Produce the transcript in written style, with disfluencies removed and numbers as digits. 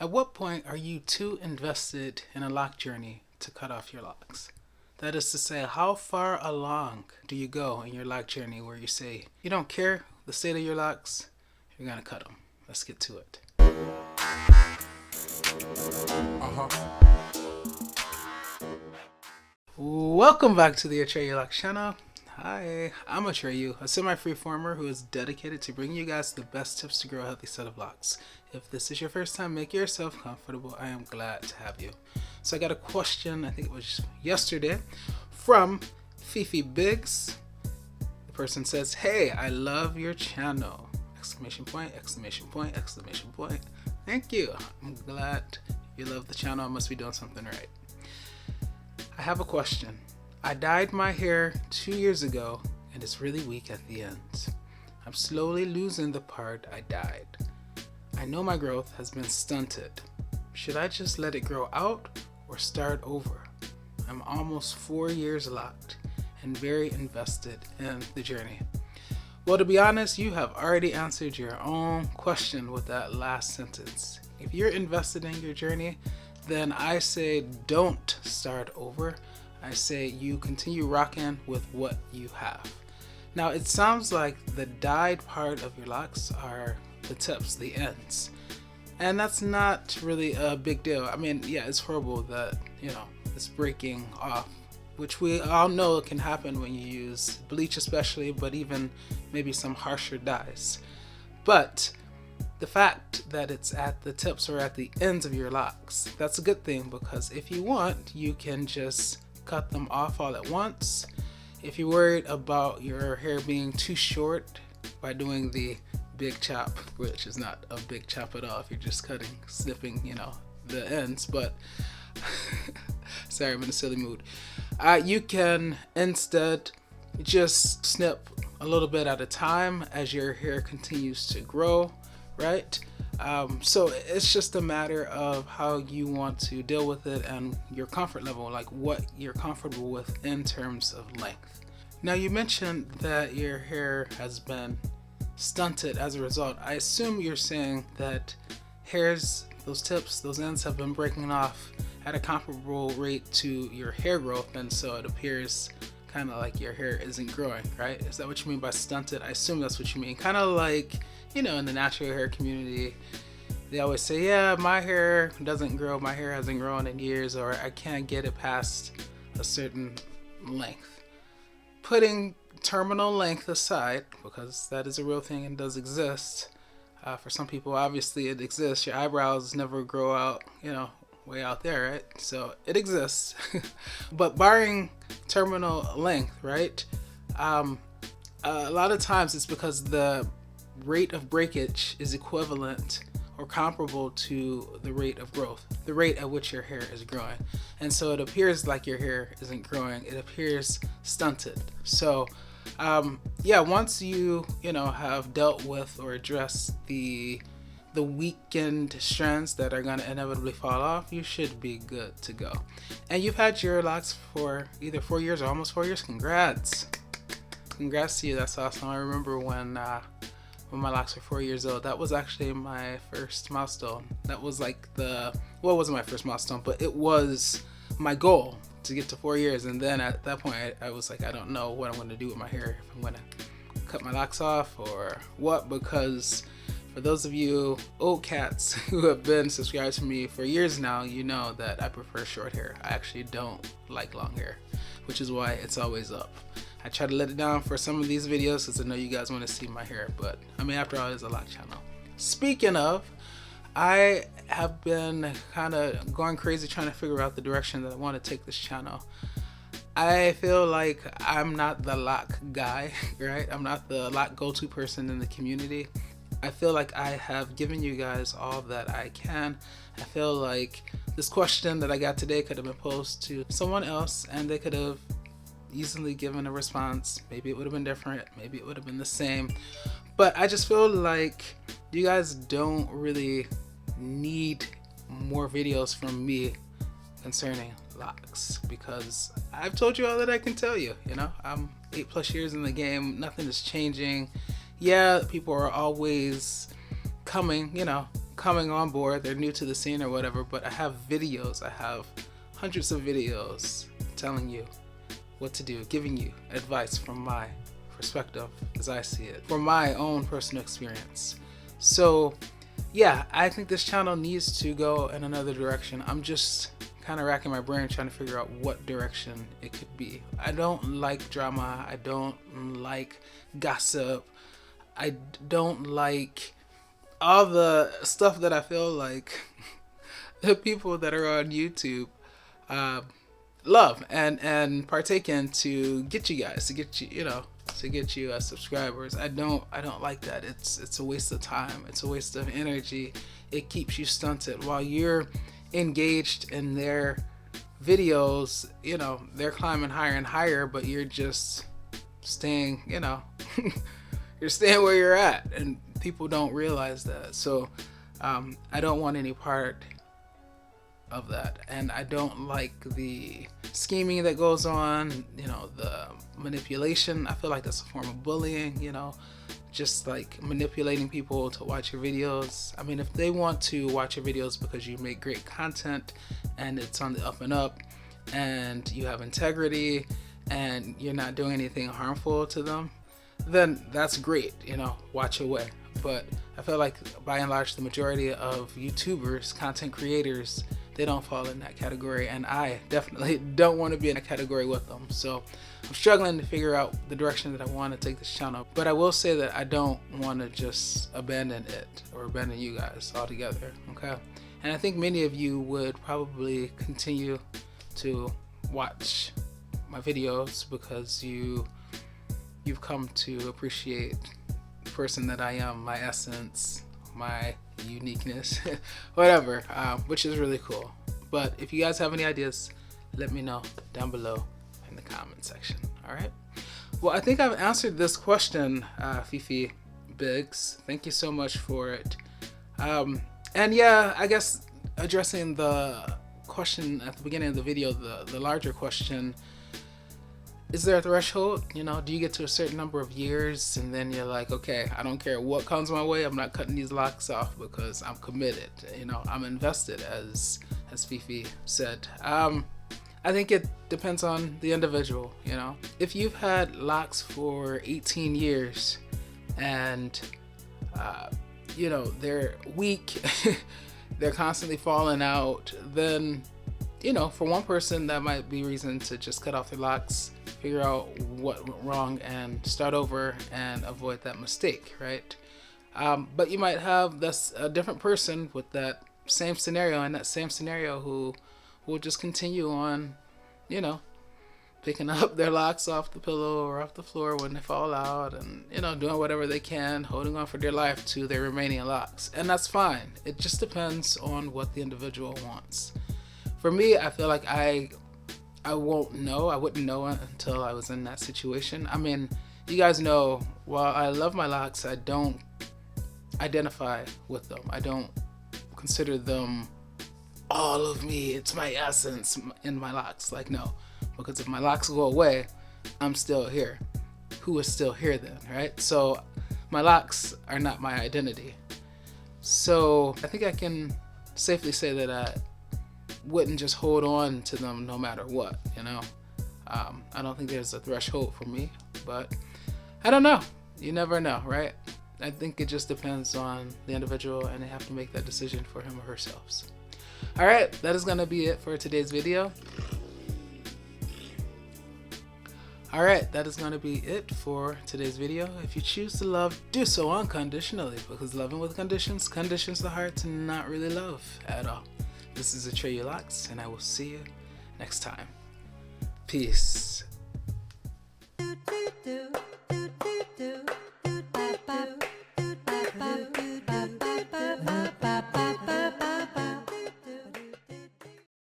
At what point are you too invested in a lock journey to cut off your locks? That is to say, how far along do you go in your lock journey where you say, you don't care the state of your locks, you're gonna cut them. Let's get to it. Welcome back to the Atreyu Locs channel. Hi, I'm Atreyu, a semi-freeformer who is dedicated to bringing you guys the best tips to grow a healthy set of locks. If this is your first time making yourself comfortable, I am glad to have you. So I got a question, I think it was yesterday, from Fifi Biggs. The person says, "Hey, I love your channel!" Exclamation point, exclamation point, exclamation point. Thank you. I'm glad you love the channel. I must be doing something right. I have a question. I dyed my hair 2 years ago and it's really weak at the ends. I'm slowly losing the part I dyed. I know my growth has been stunted. Should I just let it grow out or start over? I'm almost 4 years locked and very invested in the journey. Well, to be honest, you have already answered your own question with that last sentence. If you're invested in your journey, then I say don't start over. I say you continue rocking with what you have. Now, it sounds like the dyed part of your locks are the tips, the ends. And that's not really a big deal. I mean, yeah, it's horrible that, it's breaking off, which we all know can happen when you use bleach especially, but even maybe some harsher dyes. But the fact that it's at the tips or at the ends of your locks, that's a good thing, because if you want, you can just cut them off all at once. If you're worried about your hair being too short by doing the big chop, which is not a big chop at all if you're just cutting, snipping, the ends, but sorry, I'm in a silly mood. You can instead just snip a little bit at a time as your hair continues to grow, right? So it's just a matter of how you want to deal with it and your comfort level, like what you're comfortable with in terms of length. Now, you mentioned that your hair has been stunted as a result. I assume you're saying that hairs, those tips, those ends have been breaking off at a comparable rate to your hair growth, and so it appears kind of like your hair isn't growing, right? Is that what you mean by stunted? I assume that's what you mean. Kind of like, in the natural hair community, they always say, yeah, my hair doesn't grow, my hair hasn't grown in years, or I can't get it past a certain length. Putting terminal length aside, because that is a real thing and does exist, for some people, obviously it exists. Your eyebrows never grow out, way out there, right? So it exists. But barring terminal length, right? A lot of times it's because the rate of breakage is equivalent or comparable to the rate of growth, the rate at which your hair is growing. And so it appears like your hair isn't growing, it appears stunted. So once you have dealt with or addressed the weakened strands that are going to inevitably fall off, you should be good to go. And you've had your locks for either 4 years or almost 4 years. Congrats to you. That's awesome. I remember when my locks were 4 years old. That was actually my first milestone. That was like it wasn't my first milestone, but it was my goal to get to 4 years. And then at that point, I was like, I don't know what I'm going to do with my hair, if I'm going to cut my locks off or what, because for those of you old cats who have been subscribed to me for years now, you know that I prefer short hair. I actually don't like long hair, which is why it's always up. I try to let it down for some of these videos because I know you guys want to see my hair, but I mean, after all, it's a lock channel. Speaking of, I have been kind of going crazy trying to figure out the direction that I want to take this channel. I feel like I'm not the lock guy, right? I'm not the lock go-to person in the community. I feel like I have given you guys all that I can. I feel like this question that I got today could have been posed to someone else and they could have easily given a response. Maybe it would have been different, maybe it would have been the same, but I just feel like you guys don't really need more videos from me concerning locks, because I've told you all that I can tell you. I'm 8+ years in the game, nothing is changing. Yeah, people are always coming, coming on board, they're new to the scene or whatever, but I have videos, I have hundreds of videos telling you what to do, giving you advice from my perspective as I see it, from my own personal experience. So yeah, I think this channel needs to go in another direction. I'm just kind of racking my brain trying to figure out what direction it could be. I don't like drama, I don't like gossip, I don't like all the stuff that I feel like the people that are on YouTube love and partake in to get you guys, to get you as subscribers. I don't like that. It's a waste of time. It's a waste of energy. It keeps you stunted while you're engaged in their videos. You know, they're climbing higher and higher, but you're just staying, you know, you're staying where you're at, and people don't realize that. So I don't want any part of that, and I don't like the scheming that goes on, you know, the manipulation. I feel like that's a form of bullying, you know, just like manipulating people to watch your videos. I mean, if they want to watch your videos because you make great content and it's on the up and up and you have integrity and you're not doing anything harmful to them, then that's great, you know, watch away. But I feel like by and large the majority of YouTubers, content creators, they don't fall in that category, and I definitely don't want to be in a category with them. So I'm struggling to figure out the direction that I want to take this channel. But I will say that I don't want to just abandon it or abandon you guys altogether, okay? And I think many of you would probably continue to watch my videos because you've come to appreciate the person that I am, my essence, my uniqueness, whatever, which is really cool. But if you guys have any ideas, let me know down below in the comment section. All right, well, I think I've answered this question, Fifi Biggs, thank you so much for it. And yeah, I guess addressing the question at the beginning of the video, the larger question, is there a threshold? You know, do you get to a certain number of years and then you're like, okay, I don't care what comes my way, I'm not cutting these locks off because I'm committed, you know, I'm invested, as Fifi said. I think it depends on the individual, you know. If you've had locks for 18 years and you know, they're weak, they're constantly falling out, then, you know, for one person that might be reason to just cut off their locks, figure out what went wrong and start over and avoid that mistake, right? But you might have a different person with that same scenario, and that same scenario who will just continue on, you know, picking up their locks off the pillow or off the floor when they fall out, and, you know, doing whatever they can, holding on for dear life to their remaining locks. And that's fine. It just depends on what the individual wants. For me, I feel like I wouldn't know until I was in that situation. I mean, you guys know, while I love my locks, I don't identify with them. I don't consider them all of me. It's my essence in my locks. Like, no, because if my locks go away, I'm still here. Who is still here then, right? So my locks are not my identity. So I think I can safely say that I wouldn't just hold on to them no matter what, you know. I don't think there's a threshold for me, but I don't know. You never know, right? I think it just depends on the individual, and they have to make that decision for him or herself. All right, that is gonna be it for today's video. If you choose to love, do so unconditionally, because loving with conditions the heart to not really love at all. This is JOBY, and I will see you next time. Peace.